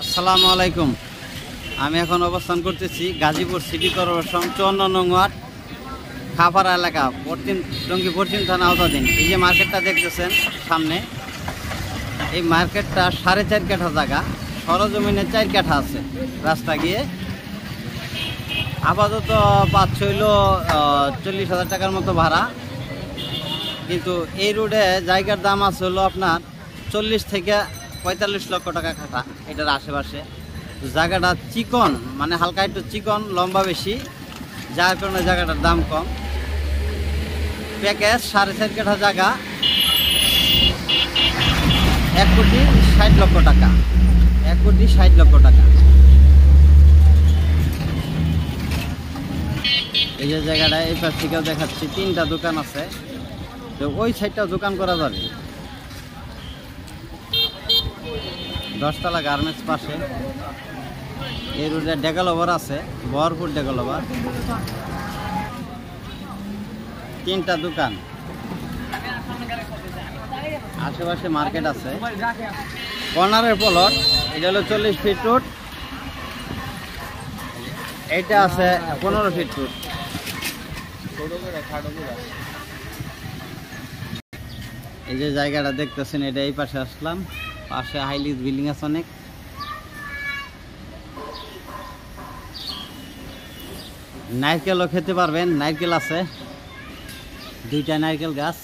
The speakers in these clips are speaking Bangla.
আসসালামু আলাইকুম। আমি এখন অবস্থান করতেছি গাজীপুর সিটি কর্পোরেশন 54 নং ওয়ার্ড খাপাড়া এলাকা টঙ্গী পশ্চিম থানা আওতাধীন। এই যে মার্কেটটা দেখতেছেন সামনে, এই মার্কেটটা 4.5 কাঠা জায়গা, সরজমিনে 4 কাঠা আছে রাস্তা গিয়ে। আপাতত পাচ্ছ হইল 40,000 টাকার মতো ভাড়া, কিন্তু এই রোডে জায়গার দাম আছে হলো আপনার 40 থেকে 45 লক্ষ টাকা কাঠা এটার আশেপাশে। জায়গাটা চিকন, মানে হালকা একটু চিকন, লম্বা বেশি, যার কারণে জায়গাটার দাম কম। প্যাকেজ 4.5 কাঠা জায়গা, 1,60,00,000 টাকা, 1,60,00,000 টাকা। এই যে জায়গাটা এই পাশ থেকেও দেখাচ্ছি, 3টা দোকান আছে, তো ওই সাইডটা দোকান করা যাবে। 10 তলা গার্মেন্টস পাশে। এই রোডে ডেভেলপার আছে, ভরপুর ডেভেলপার, 3টা দোকান, আশেপাশে মার্কেট আছে। কর্নারের প্লট, এটা হলো 40 ফিট রোড, এইটা আছে 15 ফিট রোড। এই যে জায়গাটা দেখতেছেন, এটা এই পাশে আসলাম, পাশে হাইলিস বিল্ডিং আছে অনেক। নারকেলও খেতে পারবেন, নারকেল আছে, 2টা নারকেল গাছ।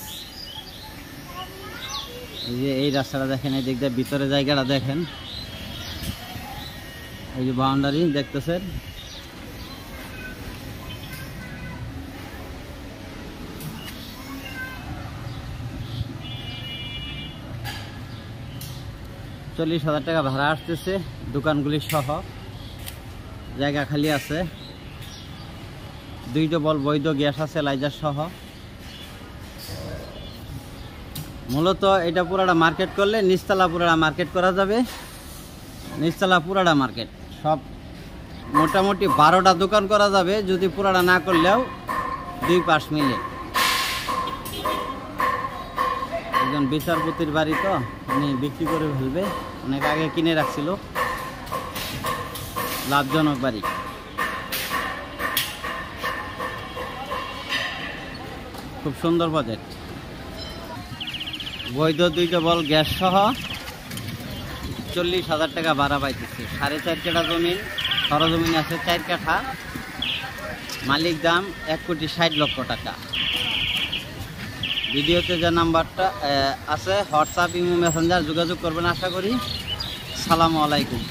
এই যে এই রাস্তাটা দেখেন, এই দিক দিয়ে ভিতরে জায়গাটা দেখেন, এই যে বাউন্ডারি দেখতেছেন। $40,000 টাকা ভাড়া আসতেছে, দোকানগুলি সহ। জায়গা খালি আছে, 2 ডবল বৈধ গ্যাস আছে, লাইজার সহ। মূলত এটা পুরাটা মার্কেট করলে নিচতলা পুরাটা মার্কেট করা যাবে। নিচতলা পুরাটা মার্কেট সব মোটামুটি 12টা দোকান করা যাবে, যদি পুরাটা না করলেও 2 পাশ মিলে। একজন বিচারপতির বাড়ি, তো উনি বিক্রি করে ফেলবে, অনেক আগে কিনে রাখছিল, লাভজনক বাড়ি। খুব সুন্দর বাজেট, বৈধ 2 ডবল গ্যাস সহ 40,000 টাকা ভাড়া পাইতেছে। 4.5 কাঠা জমিন, সরজমিন আছে 4 কাঠা, মালিক দাম 1,60,00,000 টাকা। ভিডিওতে যে নাম্বারটা আছে হোয়াটসঅ্যাপ, ইমো, মেসেঞ্জার যোগাযোগ করবেন আশা করি। সালামু আলাইকুম।